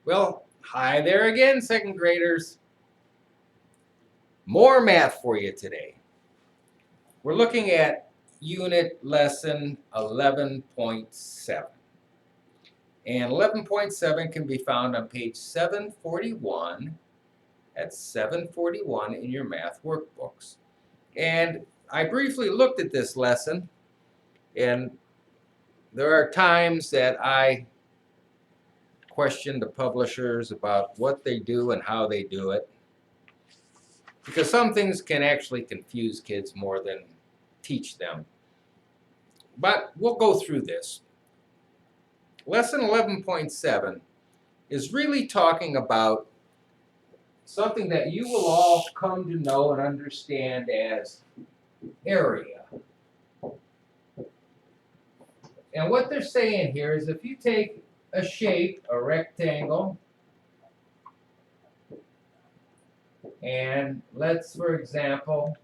Well, hi there again, second graders. More math for you today. We're looking at unit lesson 11.7. And 11.7 can be found on page 741. That's 741 in your math workbooks. And I briefly looked at this lesson, and there are times that I question the publishers about what they do and how they do it. Because some things can actually confuse kids more than teach them. But we'll go through this. Lesson 11.7 is really talking about something that you will all come to know and understand as area. And what they're saying here is if you take a shape, a rectangle, and let's, for example,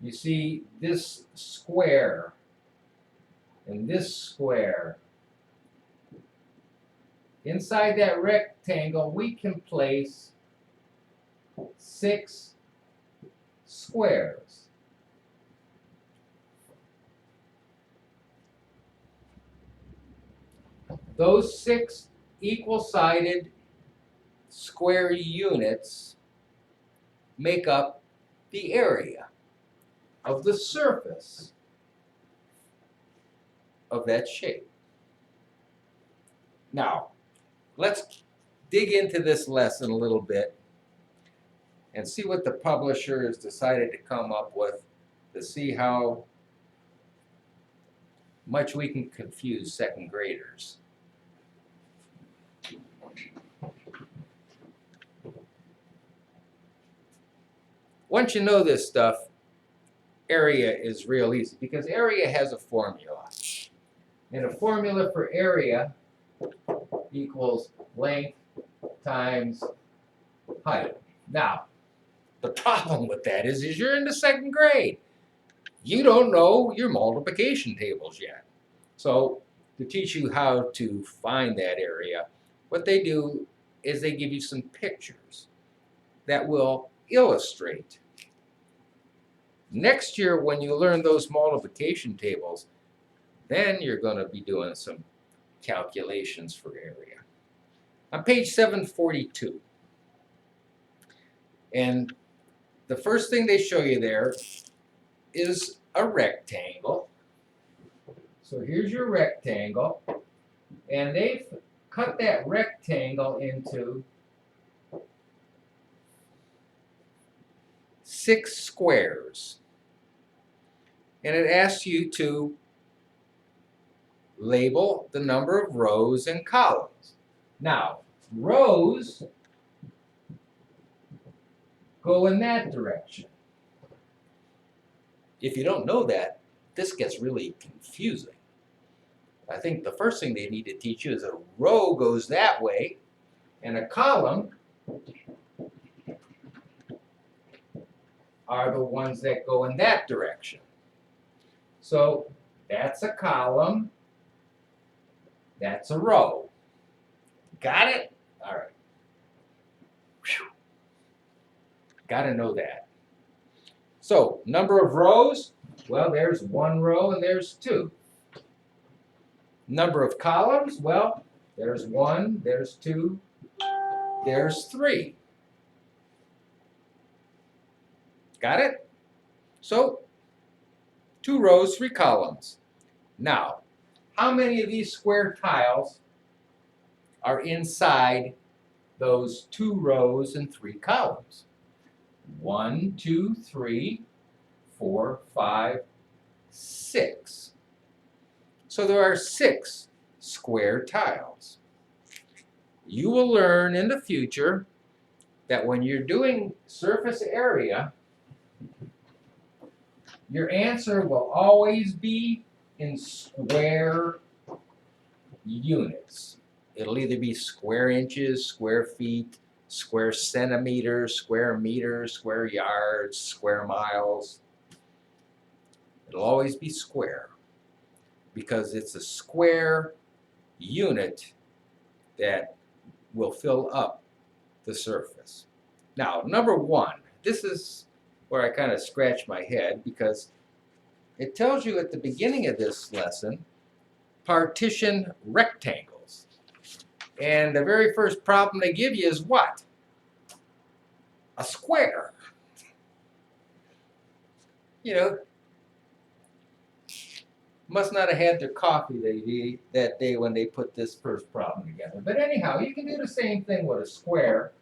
you see this square and this square. Inside that rectangle, we can place 6 squares. Those 6 equal-sided square units make up the area of the surface of that shape. Now, let's dig into this lesson a little bit and see what the publisher has decided to come up with to see how much we can confuse second graders. Once you know this stuff, area is real easy because area has a formula. And a formula for area equals length times height. Now, the problem with that is you're in the second grade. You don't know your multiplication tables yet. So to teach you how to find that area, what they do is they give you some pictures that will illustrate. Next year, when you learn those multiplication tables, then you're going to be doing some calculations for area. On page 742, and the first thing they show you there is a rectangle. So here's your rectangle, and they've cut that rectangle into 6 squares. And it asks you to label the number of rows and columns. Now, rows go in that direction. If you don't know that, this gets really confusing. I think the first thing they need to teach you is a row goes that way, and a column are the ones that go in that direction. So that's a column, that's a row. Got it? All right. Whew. Got to know that. So number of rows, well, there's 1 row and there's 2. Number of columns, well, there's 1, there's 2, there's 3. Got it? So 2 rows, 3 columns. Now, how many of these square tiles are inside those 2 rows and 3 columns? 1, 2, 3, 4, 5, 6. So there are 6 square tiles. You will learn in the future that when you're doing surface area, your answer will always be in square units. It'll either be square inches, square feet, square centimeters, square meters, square yards, square miles. It'll always be square because it's a square unit that will fill up the surface. Now, number one, this is where I kind of scratch my head because it tells you at the beginning of this lesson, partition rectangles. And the very first problem they give you is what? A square. You know, must not have had their coffee that day when they put this first problem together. But anyhow, you can do the same thing with a square.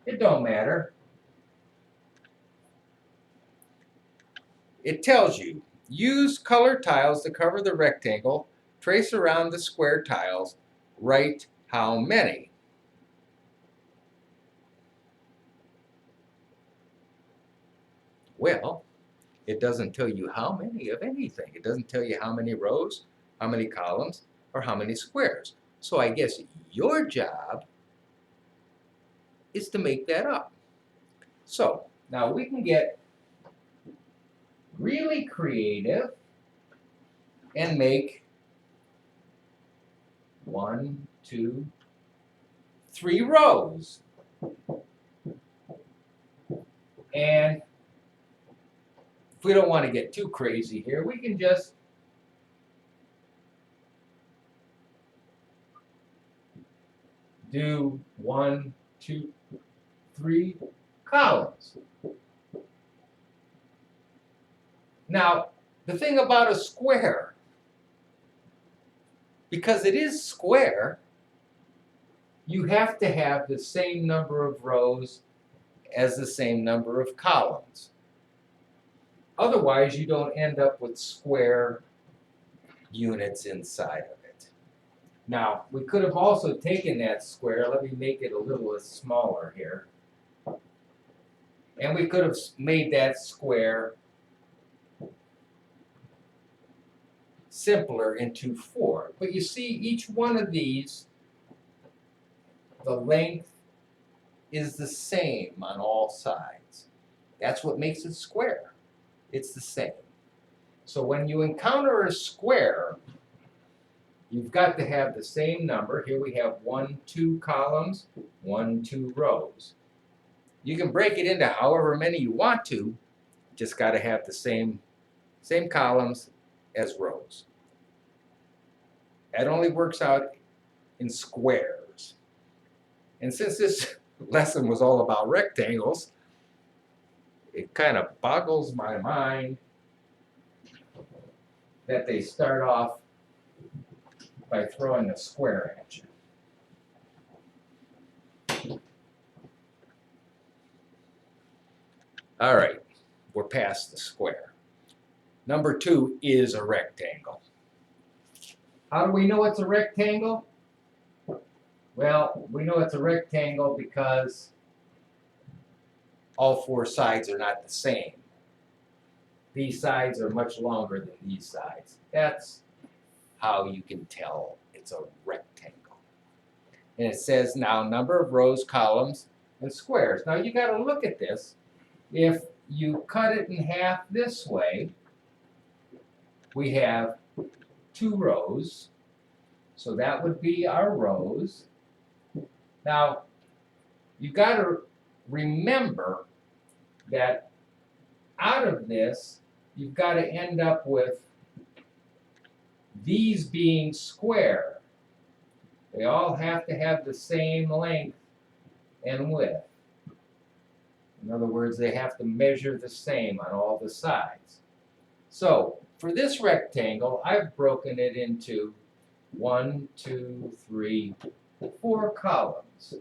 It don't matter. It tells you, use colored tiles to cover the rectangle, trace around the square tiles, write how many. Well, it doesn't tell you how many of anything. It doesn't tell you how many rows, how many columns, or how many squares. So I guess your job is to make that up. So now we can get really creative and make 1, 2, 3 rows. And if we don't want to get too crazy here, we can just do 1, 2, 3 columns. Now, the thing about a square, because it is square, you have to have the same number of rows as the same number of columns. Otherwise, you don't end up with square units inside of it. Now, we could have also taken that square, let me make it a little smaller here, and we could have made that square simpler into 4. But you see, each one of these, the length is the same on all sides. That's what makes it square. It's the same. So when you encounter a square, you've got to have the same number. Here we have 1, 2 columns, 1, 2 rows. You can break it into however many you want to, just got to have the same columns as rows. That only works out in squares. And since this lesson was all about rectangles, it kind of boggles my mind that they start off by throwing a square at you. All right, we're past the square. Number 2 is a rectangle. How do we know it's a rectangle? Well, we know it's a rectangle because all 4 sides are not the same. These sides are much longer than these sides. That's how you can tell it's a rectangle. And it says now number of rows, columns, and squares. Now you got to look at this. If you cut it in half this way, we have 2 rows. So that would be our rows. Now, you got to remember that out of this, you've got to end up with these being square. They all have to have the same length and width. In other words, they have to measure the same on all the sides. So, for this rectangle, I've broken it into 1, 2, 3, 4 columns.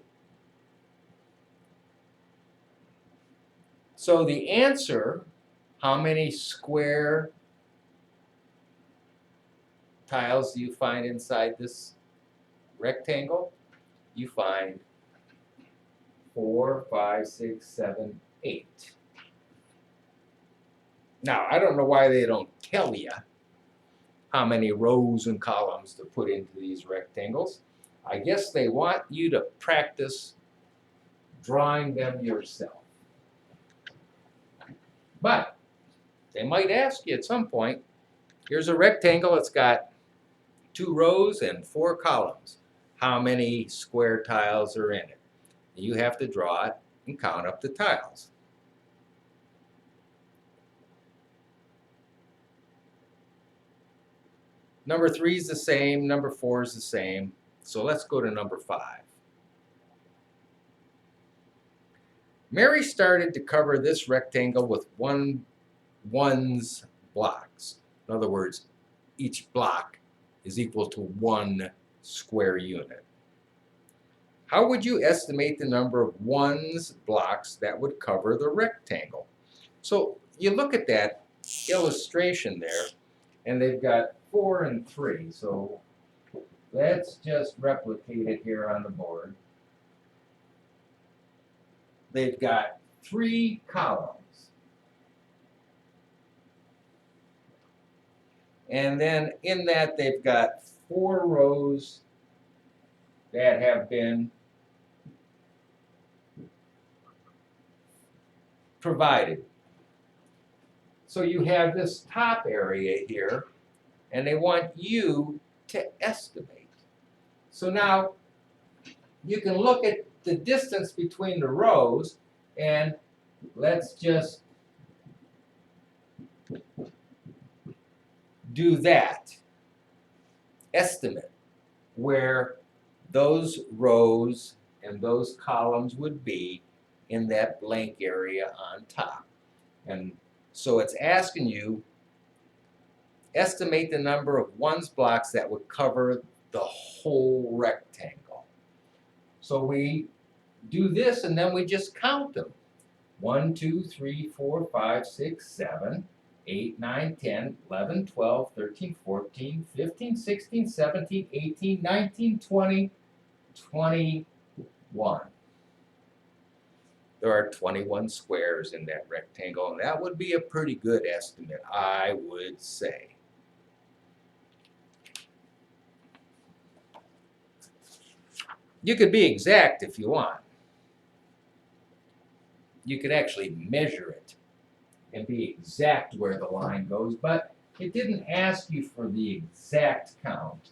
So the answer, how many square tiles do you find inside this rectangle? You find 4, 5, 6, 7, 8. Now, I don't know why they don't tell you how many rows and columns to put into these rectangles. I guess they want you to practice drawing them yourself. But they might ask you at some point, here's a rectangle, it's got 2 rows and 4 columns. how many square tiles are in it. You have to draw it and count up the tiles. Number 3 is the same, number 4 is the same. So let's go to number 5. Mary started to cover this rectangle with ones blocks. In other words, each block is equal to 1 square unit. How would you estimate the number of ones blocks that would cover the rectangle? So you look at that illustration there, and they've got 4 and 3. So let's just replicate it here on the board. They've got 3 columns. And then in that they've got 4 rows that have been provided. So you have this top area here, and they want you to estimate. So now you can look at the distance between the rows, and let's just do that. Estimate where those rows and those columns would be in that blank area on top. And so it's asking you, estimate the number of ones blocks that would cover the whole rectangle. So we do this and then we just count them. 1, 2, 3, 4, 5, 6, 7, 8, 9, 10, 11, 12, 13, 14, 15, 16, 17, 18, 19, 20, 21. There are 21 squares in that rectangle, and that would be a pretty good estimate, I would say. You could be exact if you want. You could actually measure it and be exact where the line goes, but it didn't ask you for the exact count.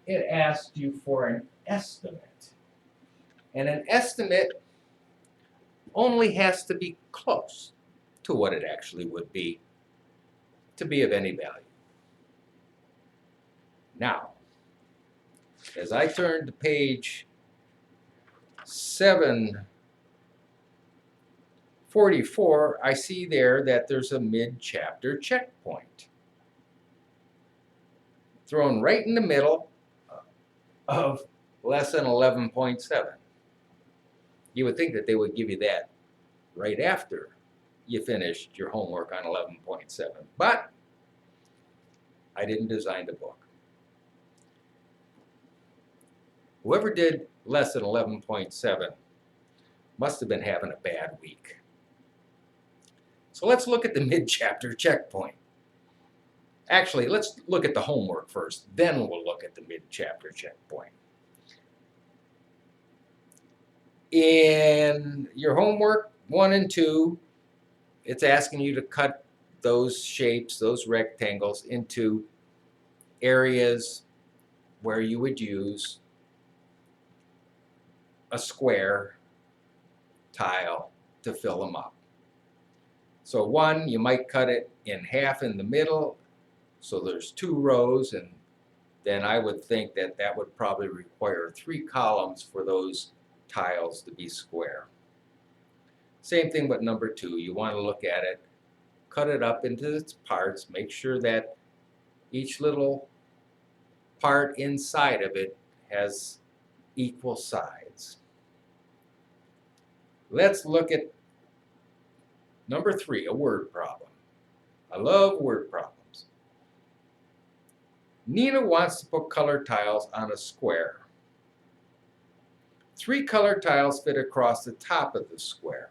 It asked you for an estimate. And an estimate only has to be close to what it actually would be to be of any value. Now, as I turn to page 744, I see there that there's a mid-chapter checkpoint thrown right in the middle of lesson 11.7. You would think that they would give you that right after you finished your homework on 11.7, but I didn't design the book. Whoever did lesson 11.7 must have been having a bad week. So let's look at the mid-chapter checkpoint. Actually, let's look at the homework first, then we'll look at the mid-chapter checkpoint. In your homework 1 and 2, it's asking you to cut those shapes, those rectangles, into areas where you would use a square tile to fill them up. So 1, you might cut it in half in the middle, so there's 2 rows, and then I would think that that would probably require 3 columns for those tiles to be square. Same thing with number 2. You want to look at it, cut it up into its parts, make sure that each little part inside of it has equal sides. Let's look at number 3, a word problem. I love word problems. Nina wants to put color tiles on a square. 3 color tiles fit across the top of the square.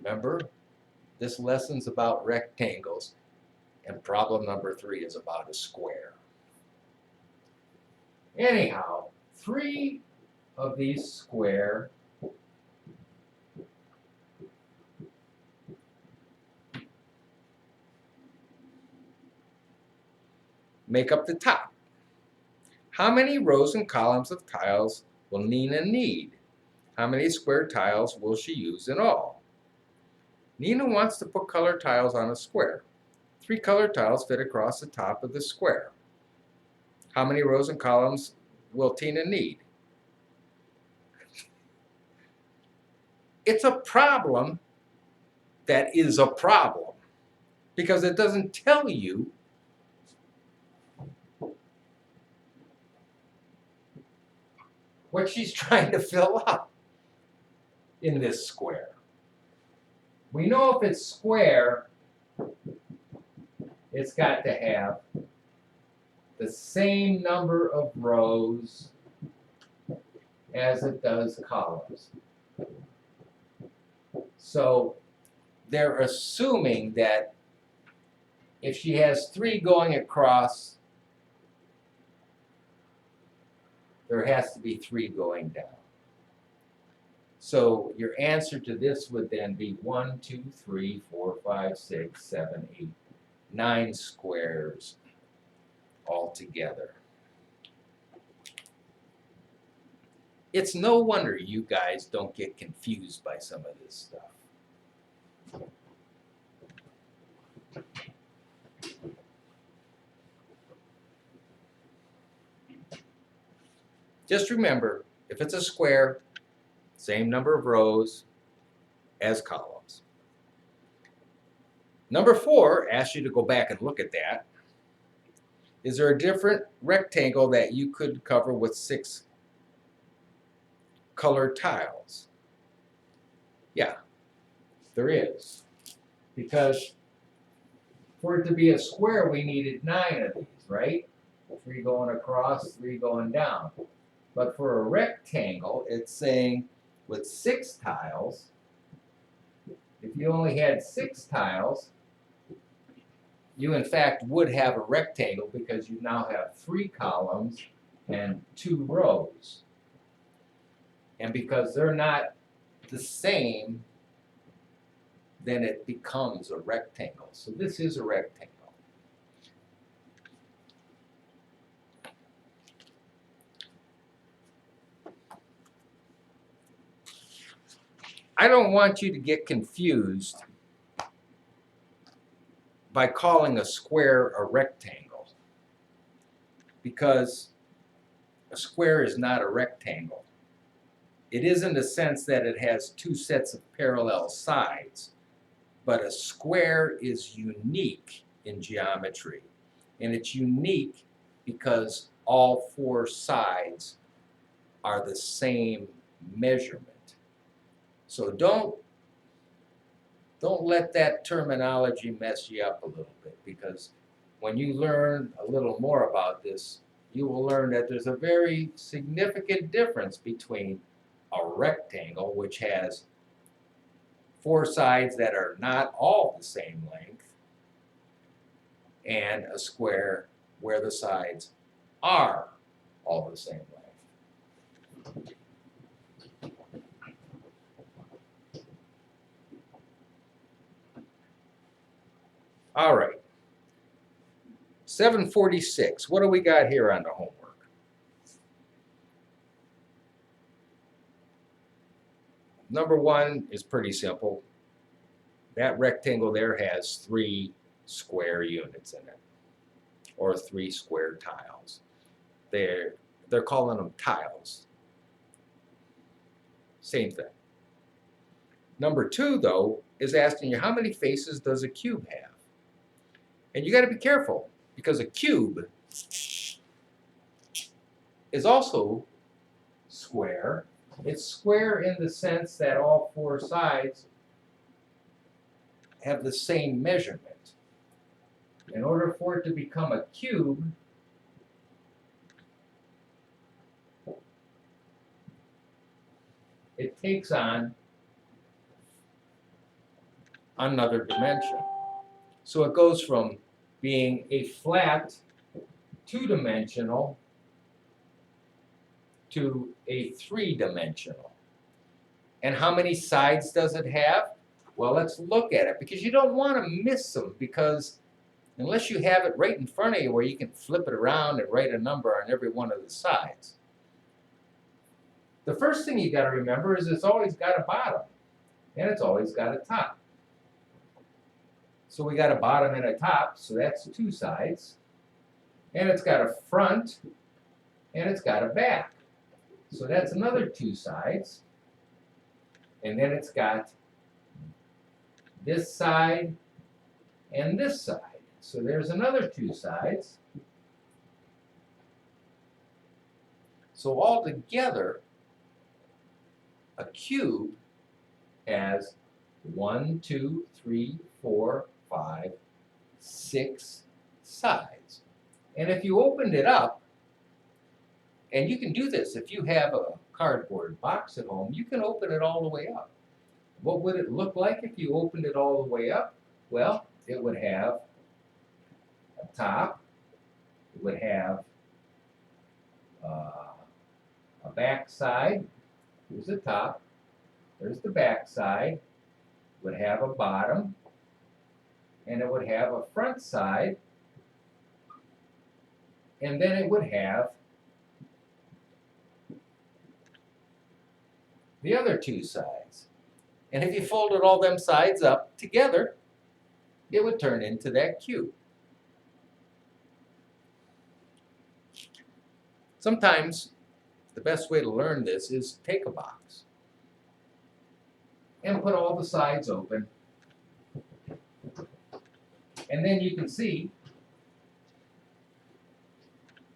Remember, this lesson's about rectangles, and problem number 3 is about a square. Anyhow, 3 of these square make up the top. How many rows and columns of tiles will Nina need? How many square tiles will she use in all? Nina wants to put colored tiles on a square. 3 colored tiles fit across the top of the square. How many rows and columns will Tina need? It's a problem that is a problem because it doesn't tell you what she's trying to fill up in this square. We know if it's square, it's got to have the same number of rows as it does columns. So they're assuming that if she has 3 going across, there has to be 3 going down. So your answer to this would then be 1, 2, 3, 4, 5, 6, 7, 8, 9 squares altogether. It's no wonder you guys don't get confused by some of this stuff. Just remember, if it's a square, same number of rows as columns. Number 4 asks you to go back and look at that. Is there a different rectangle that you could cover with 6 colored tiles? Yeah, there is. Because for it to be a square, we needed 9 of these, right? 3 going across, 3 going down. But for a rectangle, it's saying with 6 tiles, if you only had 6 tiles, you in fact would have a rectangle because you now have 3 columns and 2 rows. And because they're not the same, then it becomes a rectangle. So this is a rectangle. I don't want you to get confused by calling a square a rectangle, because a square is not a rectangle. It is in the sense that it has 2 sets of parallel sides, but a square is unique in geometry, and it's unique because all 4 sides are the same measurement. So don't let that terminology mess you up a little bit, because when you learn a little more about this, you will learn that there's a very significant difference between a rectangle, which has 4 sides that are not all the same length, and a square where the sides are all the same length. All right. 746. What do we got here on the homework? Number 1 is pretty simple. That rectangle there has 3 square units in it, or 3 square tiles. They're calling them tiles. Same thing. Number 2, though, is asking you how many faces does a cube have? And you got to be careful, because a cube is also square. It's square in the sense that all 4 sides have the same measurement. In order for it to become a cube, it takes on another dimension. So it goes from being a flat 2-dimensional to a 3-dimensional. And how many sides does it have? Well, let's look at it, because you don't want to miss them, because unless you have it right in front of you where you can flip it around and write a number on every one of the sides. The first thing you got to remember is it's always got a bottom and it's always got a top. So we got a bottom and a top, so that's two sides. And it's got a front and it's got a back. So that's another two sides. And then it's got this side and this side. So there's another two sides. So altogether, a cube has 1, 2, 3, 4, 5, 6 sides. And if you opened it up, and you can do this if you have a cardboard box at home, you can open it all the way up. What would it look like if you opened it all the way up? Well, it would have a top, it would have a back side. Here's the top, there's the back side, it would have a bottom, and it would have a front side, and then it would have the other two sides. And if you folded all them sides up together, it would turn into that cube. Sometimes the best way to learn this is take a box and put all the sides open. And then you can see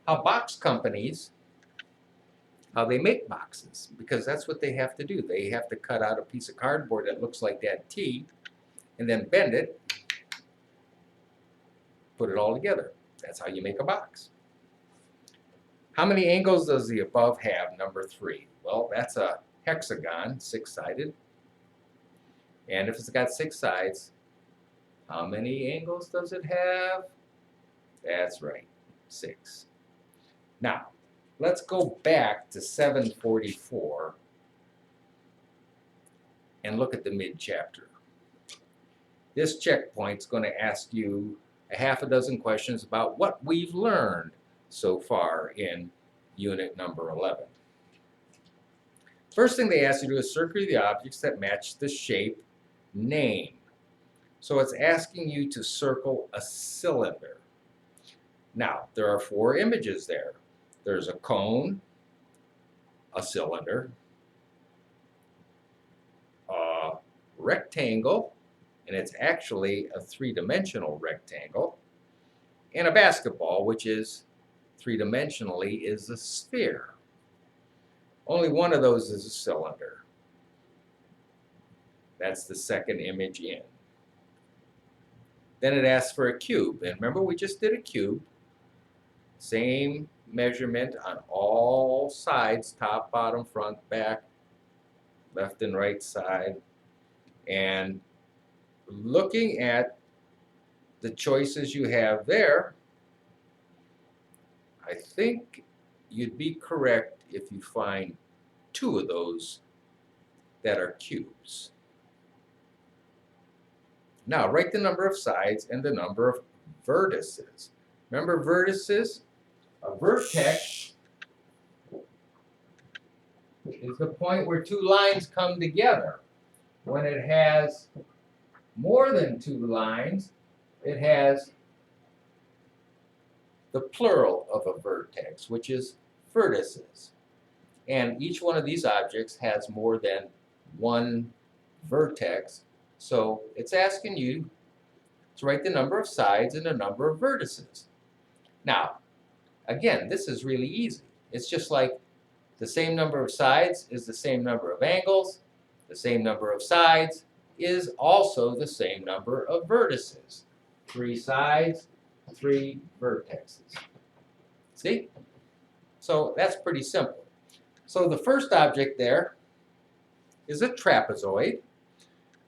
how box companies, how they make boxes, because that's what they have to do. They have to cut out a piece of cardboard that looks like that T and then bend it, put it all together. That's how you make a box. How many angles does the above have, number 3? Well, that's a hexagon, 6-sided. And if it's got 6 sides, how many angles does it have? That's right, 6. Now, let's go back to 744 and look at the mid-chapter. This checkpoint's going to ask you a half a dozen questions about what we've learned so far in unit number 11. First thing they ask you to do is circle the objects that match the shape name. So it's asking you to circle a cylinder. Now, there are 4 images there. There's a cone, a cylinder, a rectangle, and it's actually a 3-dimensional rectangle, and a basketball, which is 3-dimensionally is a sphere. Only one of those is a cylinder. That's the second image in. Then it asks for a cube, and remember we just did a cube. Same measurement on all sides, top, bottom, front, back, left and right side. And looking at the choices you have there, I think you'd be correct if you find 2 of those that are cubes. Now write the number of sides and the number of vertices. Remember vertices? A vertex is the point where 2 lines come together. When it has more than 2 lines, it has the plural of a vertex, which is vertices. And each one of these objects has more than 1 vertex, so it's asking you to write the number of sides and the number of vertices. Now, again, this is really easy. It's just like the same number of sides is the same number of angles, the same number of sides is also the same number of vertices. 3 sides, 3 vertexes. See? So that's pretty simple. So the first object there is a trapezoid.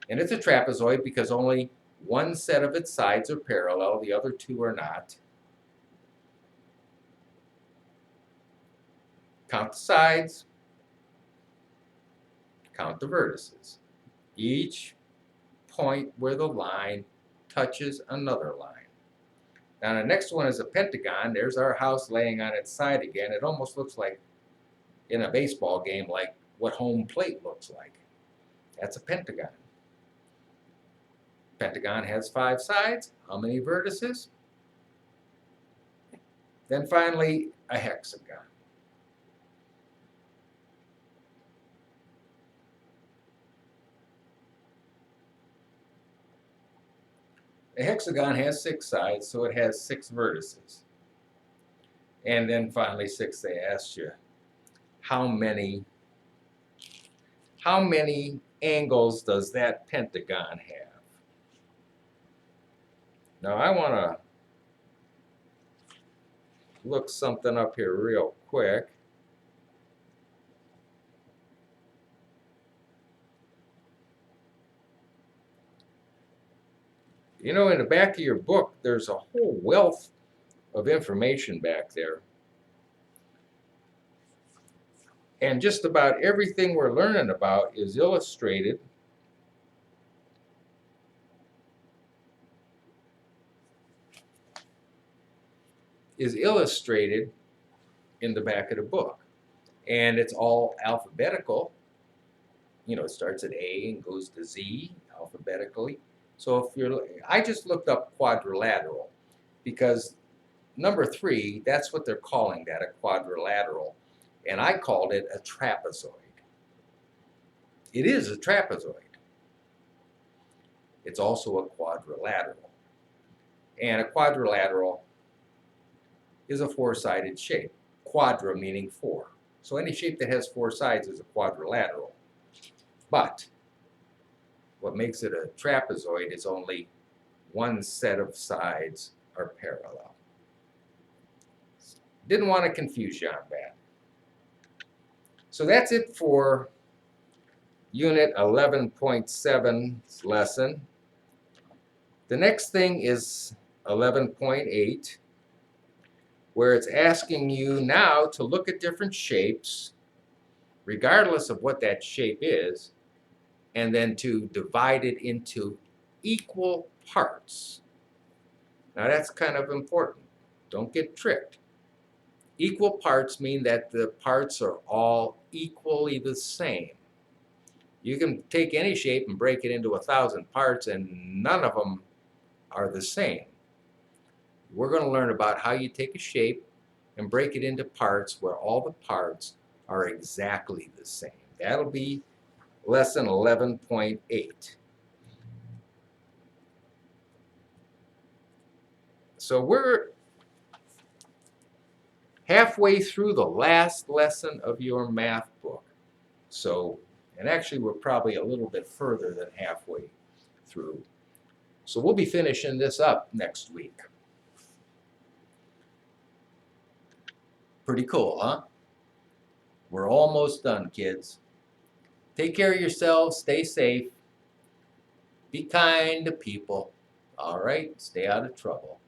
And it's a trapezoid because only one set of its sides are parallel, the other 2 are not. Count the sides, count the vertices. Each point where the line touches another line. Now the next one is a pentagon. There's our house laying on its side again. It almost looks like in a baseball game, like what home plate looks like. That's a pentagon. Pentagon has 5 sides. How many vertices? Then finally, a hexagon. A hexagon has 6 sides, so it has 6 vertices. And then finally 6, they asked you, how many angles does that pentagon have? Now I want to look something up here real quick. You know, in the back of your book, there's a whole wealth of information back there. And just about everything we're learning about is illustrated in the back of the book. And it's all alphabetical. You know, it starts at A and goes to Z alphabetically. So if you're, I just looked up quadrilateral because number 3, that's what they're calling that, a quadrilateral. And I called it a trapezoid. It is a trapezoid. It's also a quadrilateral. And a quadrilateral is a 4-sided shape. Quadra meaning 4. So any shape that has 4 sides is a quadrilateral. But what makes it a trapezoid is only one set of sides are parallel. Didn't want to confuse you on that. So that's it for Unit 11.7's lesson. The next thing is 11.8, where it's asking you now to look at different shapes, regardless of what that shape is, and then to divide it into equal parts. Now that's kind of important. Don't get tricked. Equal parts mean that the parts are all equally the same. You can take any shape and break it into 1,000 parts and none of them are the same. We're going to learn about how you take a shape and break it into parts where all the parts are exactly the same. That'll be lesson 11.8. So we're halfway through the last lesson of your math book. So, and actually we're probably a little bit further than halfway through. So we'll be finishing this up next week. Pretty cool, huh? We're almost done, kids. Take care of yourselves, stay safe, be kind to people, all right? Stay out of trouble.